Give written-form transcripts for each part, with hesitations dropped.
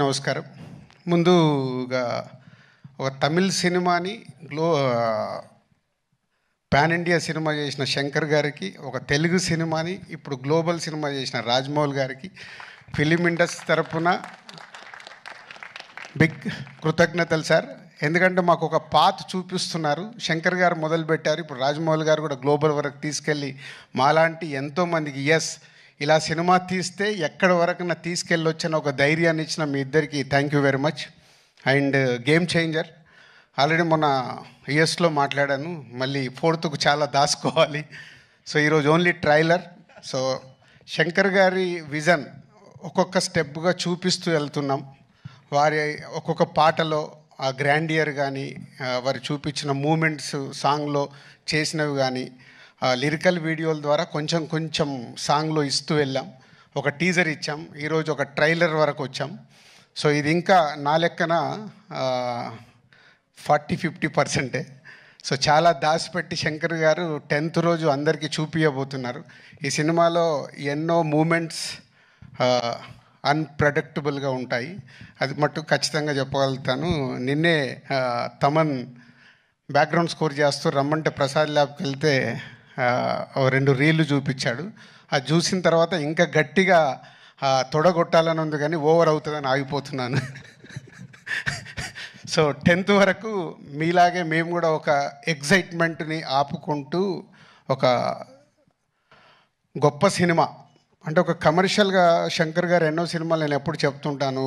నమస్కారం. ముందుగా ఒక తమిళ్ సినిమాని పాన్ ఇండియా సినిమా చేసిన శంకర్ గారికి, ఒక తెలుగు సినిమాని ఇప్పుడు గ్లోబల్ సినిమా చేసిన రాజమౌళి గారికి ఫిలిం ఇండస్ట్రీ తరపున బిగ్ కృతజ్ఞతలు సార్. ఎందుకంటే మాకు ఒక పాత్ చూపిస్తున్నారు. శంకర్ గారు మొదలుపెట్టారు, ఇప్పుడు రాజమౌళి గారు కూడా గ్లోబల్ వరకు తీసుకెళ్ళి మాలాంటి ఎంతోమందికి ఇలా సినిమా తీస్తే ఎక్కడి వరకు తీసుకెళ్ళొచ్చని ఒక ధైర్యాన్ని ఇచ్చిన మీ ఇద్దరికి thank you very much. And game changer already మొన్న యూఎస్లో మాట్లాడాను, మళ్ళీ ఫోర్త్కు చాలా దాచుకోవాలి. సో ఈరోజు ఓన్లీ ట్రైలర్. సో శంకర్ గారి విజన్ ఒక్కొక్క స్టెప్గా చూపిస్తూ వెళ్తున్నాం. వారి ఒక్కొక్క పాటలో ఆ గ్రాండియర్ కానీ, వారు చూపించిన మూమెంట్స్ సాంగ్లో చేసినవి కానీ, లిరికల్ వీడియోల ద్వారా కొంచెం కొంచెం సాంగ్లో ఇస్తూ వెళ్ళాం. ఒక టీజర్ ఇచ్చాం, ఈరోజు ఒక ట్రైలర్ వరకు వచ్చాం. సో ఇది ఇంకా నా లెక్కన 40-50%. సో చాలా దాచిపెట్టి శంకర్ గారు 10th రోజు అందరికీ చూపించబోతున్నారు. ఈ సినిమాలో ఎన్నో మూమెంట్స్ అన్ప్రెడిక్టబుల్గా ఉంటాయి, అది మట్టు ఖచ్చితంగా చెప్పగలుగుతాను. నిన్నే తమన్ బ్యాక్గ్రౌండ్ స్కోర్ చేస్తూ రమ్మంటే ప్రసాద్ ల్యాబ్కి వెళ్తే 2 రీళ్లు చూపించాడు. అది చూసిన తర్వాత ఇంకా గట్టిగా తొడగొట్టాలని ఉంది, కానీ ఓవర్ అవుతుందని ఆగిపోతున్నాను. సో 10th వరకు మీలాగే మేము కూడా ఒక ఎగ్జైట్మెంట్ని ఆపుకుంటూ ఒక గొప్ప సినిమా అంటే ఒక కమర్షియల్గా శంకర్ గారు ఎన్నో సినిమాలు నేను ఎప్పుడు చెప్తుంటాను,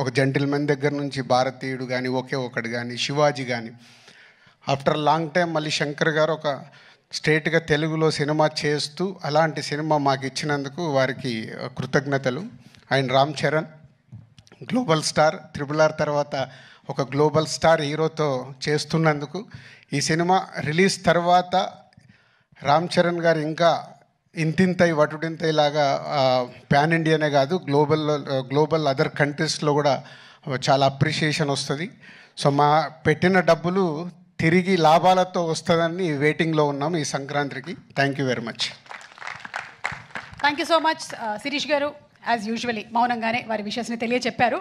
ఒక జెంటిల్మెన్ దగ్గర నుంచి భారతీయుడు కానీ, ఒకే ఒకటి కానీ, శివాజీ కానీ, ఆఫ్టర్ లాంగ్ టైం మళ్ళీ శంకర్ గారు ఒక స్ట్రేట్గా తెలుగులో సినిమా చేస్తూ అలాంటి సినిమా మాకు ఇచ్చినందుకు వారికి కృతజ్ఞతలు. And Ram Charan global star, RRR తర్వాత ఒక గ్లోబల్ స్టార్ హీరోతో చేస్తున్నందుకు, ఈ సినిమా రిలీజ్ తర్వాత రామ్ చరణ్ గారు ఇంకా ఇంతింతై వటుడింతై లాగా పాన్ ఇండియానే కాదు గ్లోబల్ అదర్ కంట్రీస్లో కూడా చాలా అప్రిషియేషన్ వస్తుంది. సో మా పెట్టిన డబ్బులు తిరిగి లాభాలతో వస్తుందని వెయిటింగ్లో ఉన్నాం ఈ సంక్రాంతికి. Thank you very much. Thank you so much Shirish గారు. యాజ్ యూజువలీ మౌనంగానే వారి విషయాన్ని తెలియచెప్పారు.